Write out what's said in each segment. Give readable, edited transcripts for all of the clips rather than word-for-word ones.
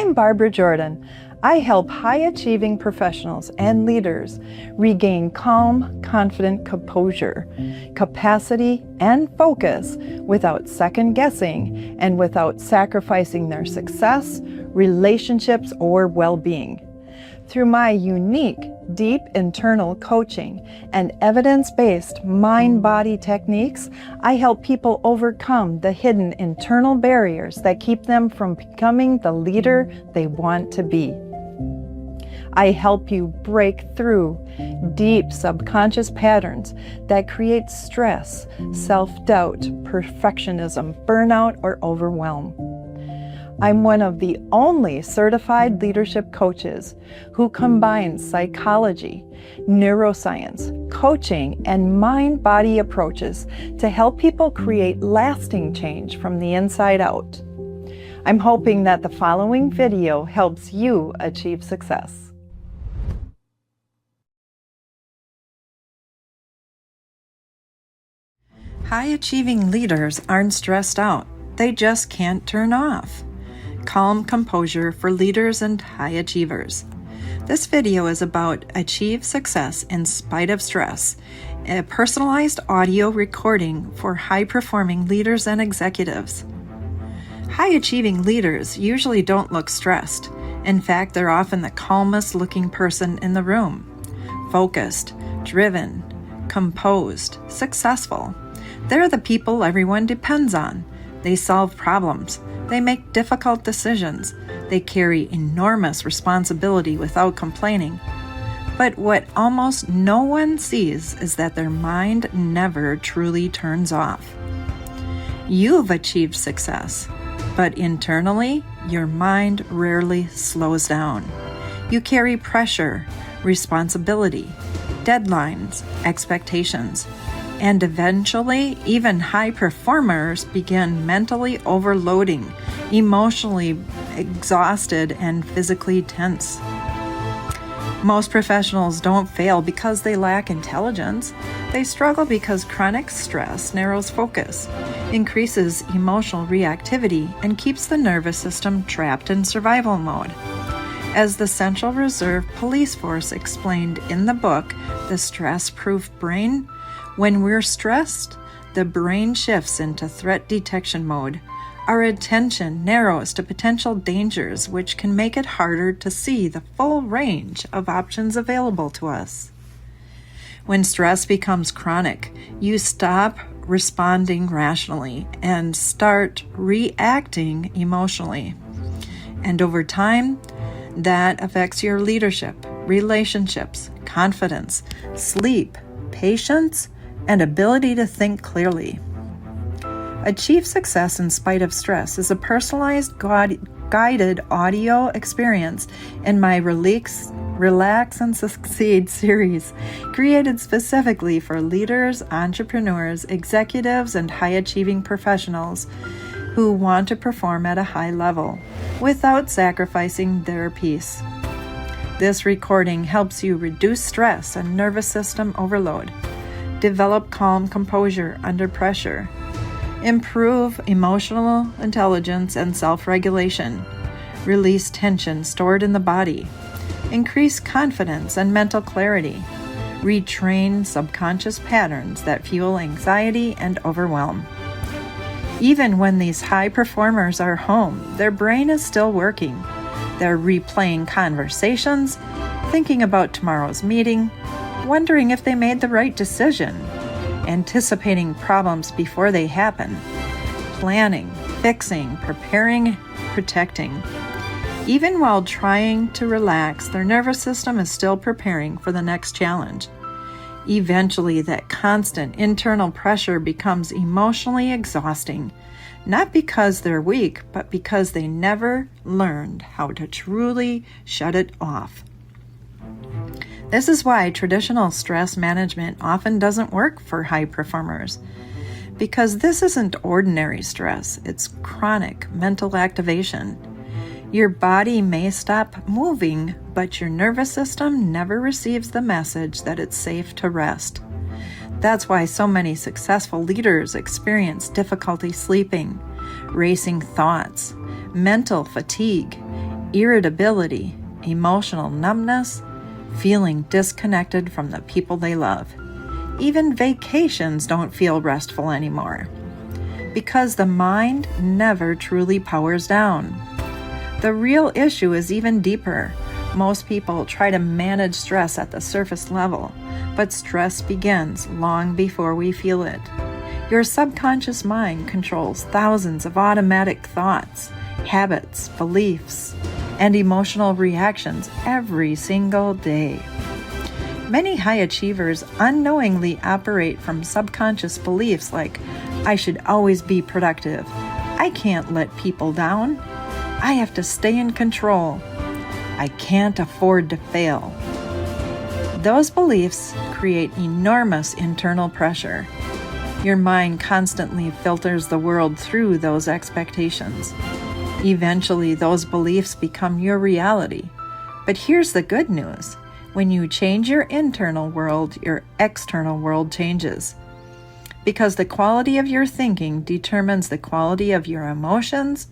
I'm Barbara Jordan. I help high-achieving professionals and leaders regain calm, confident composure, capacity, and focus without second-guessing and without sacrificing their success, relationships, or well-being. Through my unique, deep internal coaching and evidence-based mind-body techniques, I help people overcome the hidden internal barriers that keep them from becoming the leader they want to be. I help you break through deep subconscious patterns that create stress, self-doubt, perfectionism, burnout, or overwhelm. I'm one of the only certified leadership coaches who combines psychology, neuroscience, coaching, and mind-body approaches to help people create lasting change from the inside out. I'm hoping that the following video helps you achieve success. High-achieving leaders aren't stressed out. They just can't turn off. Calm composure for leaders and high achievers. This video is about achieve success in spite of stress, a personalized audio recording for high-performing leaders and executives. High-achieving leaders usually don't look stressed. In fact, they're often the calmest-looking person in the room. Focused, driven, composed, successful. They're the people everyone depends on. They solve problems. They make difficult decisions. They carry enormous responsibility without complaining. But what almost no one sees is that their mind never truly turns off. You've achieved success, but internally, your mind rarely slows down. You carry pressure, responsibility, deadlines, expectations. And eventually, even high performers begin mentally overloading, emotionally exhausted, and physically tense. Most professionals don't fail because they lack intelligence. They struggle because chronic stress narrows focus, increases emotional reactivity, and keeps the nervous system trapped in survival mode. As the Central Reserve Police Force explained in the book, The Stress-Proof Brain, when we're stressed, the brain shifts into threat detection mode. Our attention narrows to potential dangers, which can make it harder to see the full range of options available to us. When stress becomes chronic, you stop responding rationally and start reacting emotionally. And over time, that affects your leadership, relationships, confidence, sleep, patience, and ability to think clearly. Achieve success in spite of stress is a personalized guided audio experience in my Relax and Succeed series, created specifically for leaders, entrepreneurs, executives, and high-achieving professionals who want to perform at a high level without sacrificing their peace. This recording helps you reduce stress and nervous system overload, develop calm composure under pressure, improve emotional intelligence and self-regulation, release tension stored in the body, increase confidence and mental clarity, retrain subconscious patterns that fuel anxiety and overwhelm. Even when these high performers are home, their brain is still working. They're replaying conversations, thinking about tomorrow's meeting, wondering if they made the right decision, anticipating problems before they happen, planning, fixing, preparing, protecting. Even while trying to relax, their nervous system is still preparing for the next challenge. Eventually, that constant internal pressure becomes emotionally exhausting, not because they're weak, but because they never learned how to truly shut it off. This is why traditional stress management often doesn't work for high performers, because this isn't ordinary stress, it's chronic mental activation. Your body may stop moving, but your nervous system never receives the message that it's safe to rest. That's why so many successful leaders experience difficulty sleeping, racing thoughts, mental fatigue, irritability, emotional numbness, feeling disconnected from the people they love. Even vacations don't feel restful anymore, because the mind never truly powers down. The real issue is even deeper. Most people try to manage stress at the surface level, but stress begins long before we feel it. Your subconscious mind controls thousands of automatic thoughts, habits, beliefs, and emotional reactions every single day. Many high achievers unknowingly operate from subconscious beliefs like, I should always be productive, I can't let people down, I have to stay in control, I can't afford to fail. Those beliefs create enormous internal pressure. Your mind constantly filters the world through those expectations. Eventually, those beliefs become your reality. But here's the good news. When you change your internal world, your external world changes. Because the quality of your thinking determines the quality of your emotions,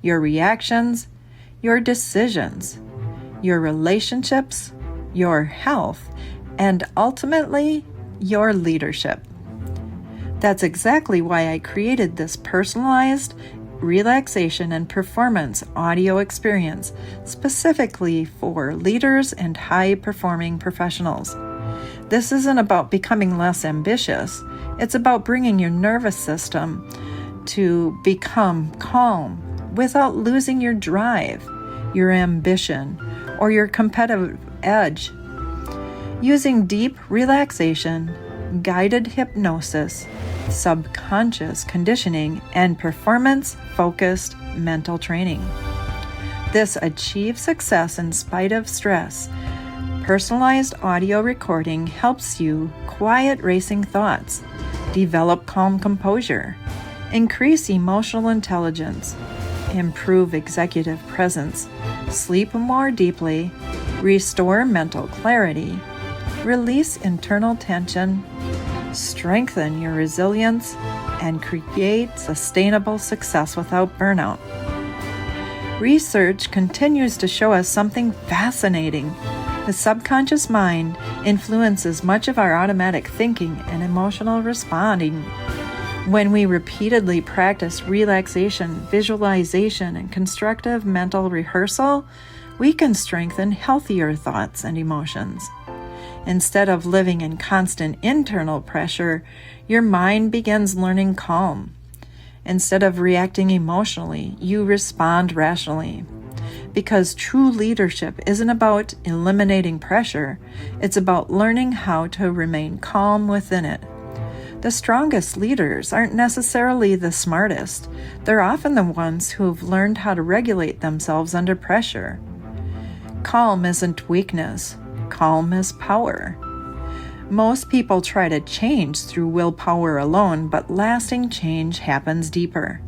your reactions, your decisions, your relationships, your health, and ultimately, your leadership. That's exactly why I created this personalized relaxation and performance audio experience specifically for leaders and high-performing professionals. This isn't about becoming less ambitious. It's about bringing your nervous system to become calm without losing your drive, your ambition, or your competitive edge. Using deep relaxation, guided hypnosis, subconscious conditioning, and performance-focused mental training. This achieves success in spite of stress. Personalized audio recording helps you quiet racing thoughts, develop calm composure, increase emotional intelligence, improve executive presence, sleep more deeply, restore mental clarity, release internal tension, strengthen your resilience, and create sustainable success without burnout. Research continues to show us something fascinating. The subconscious mind influences much of our automatic thinking and emotional responding. When we repeatedly practice relaxation, visualization, and constructive mental rehearsal, we can strengthen healthier thoughts and emotions. Instead of living in constant internal pressure, your mind begins learning calm. Instead of reacting emotionally, you respond rationally. Because true leadership isn't about eliminating pressure, it's about learning how to remain calm within it. The strongest leaders aren't necessarily the smartest. They're often the ones who've learned how to regulate themselves under pressure. Calm isn't weakness. Calm is power. Most people try to change through willpower alone, but lasting change happens deeper.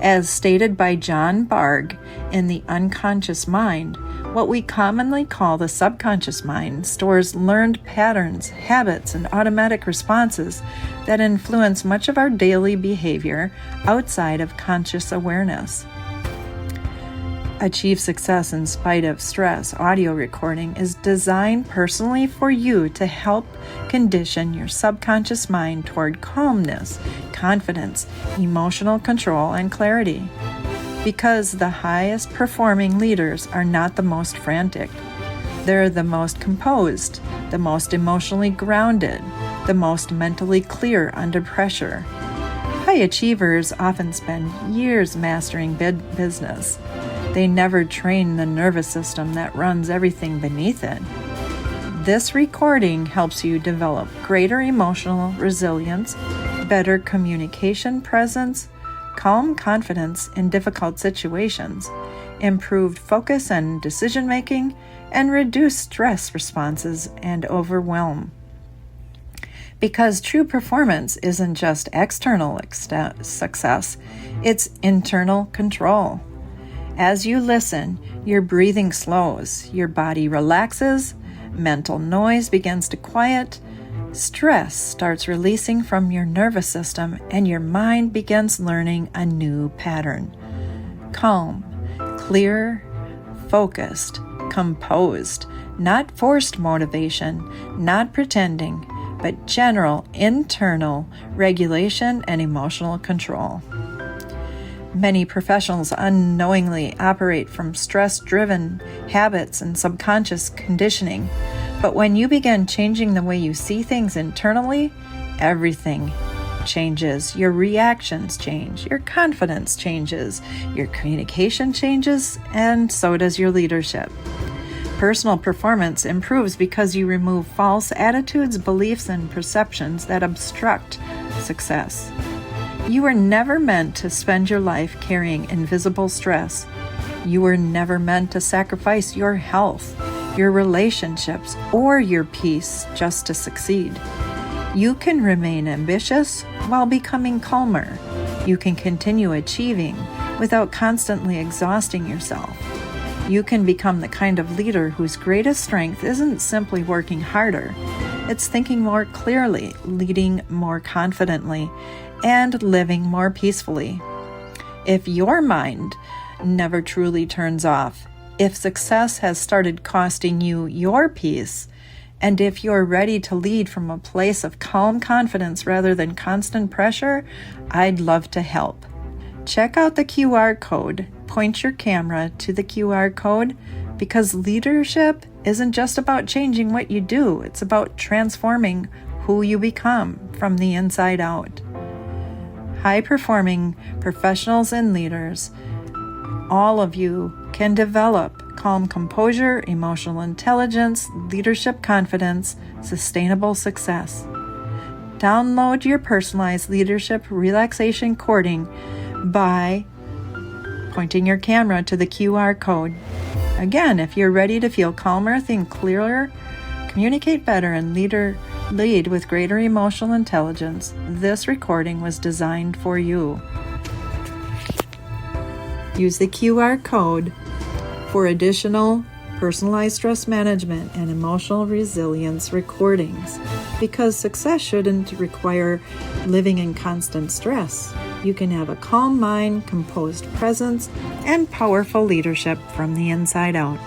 As stated by John Bargh in The Unconscious Mind, what we commonly call the subconscious mind stores learned patterns, habits, and automatic responses that influence much of our daily behavior outside of conscious awareness. Achieve Success in Spite of Stress audio recording is designed personally for you to help condition your subconscious mind toward calmness, confidence, emotional control, and clarity. Because the highest performing leaders are not the most frantic. They're the most composed, the most emotionally grounded, the most mentally clear under pressure. High achievers often spend years mastering business. They never train the nervous system that runs everything beneath it. This recording helps you develop greater emotional resilience, better communication presence, calm confidence in difficult situations, improved focus and decision-making, and reduced stress responses and overwhelm. Because true performance isn't just external success, it's internal control. As you listen, your breathing slows, your body relaxes, mental noise begins to quiet, stress starts releasing from your nervous system, and your mind begins learning a new pattern. Calm, clear, focused, composed, not forced motivation, not pretending, but general internal regulation and emotional control. Many professionals unknowingly operate from stress-driven habits and subconscious conditioning, but when you begin changing the way you see things internally, everything changes. Your reactions change, your confidence changes, your communication changes, and so does your leadership. Personal performance improves because you remove false attitudes, beliefs, and perceptions that obstruct success. You were never meant to spend your life carrying invisible stress. You were never meant to sacrifice your health, your relationships, or your peace just to succeed. You can remain ambitious while becoming calmer. You can continue achieving without constantly exhausting yourself. You can become the kind of leader whose greatest strength isn't simply working harder. It's thinking more clearly, leading more confidently, and living more peacefully. If your mind never truly turns off, if success has started costing you your peace, and if you're ready to lead from a place of calm confidence rather than constant pressure, I'd love to help. Check out the QR code. Point your camera to the QR code, because leadership isn't just about changing what you do. It's about transforming who you become from the inside out. High-performing professionals and leaders, all of you can develop calm composure, emotional intelligence, leadership confidence, sustainable success. Download your personalized leadership relaxation recording by pointing your camera to the QR code. Again, if you're ready to feel calmer, think clearer, communicate better, and lead with greater emotional intelligence, this recording was designed for you. Use the QR code for additional personalized stress management and emotional resilience recordings, because success shouldn't require living in constant stress. You can have a calm mind, composed presence, and powerful leadership from the inside out.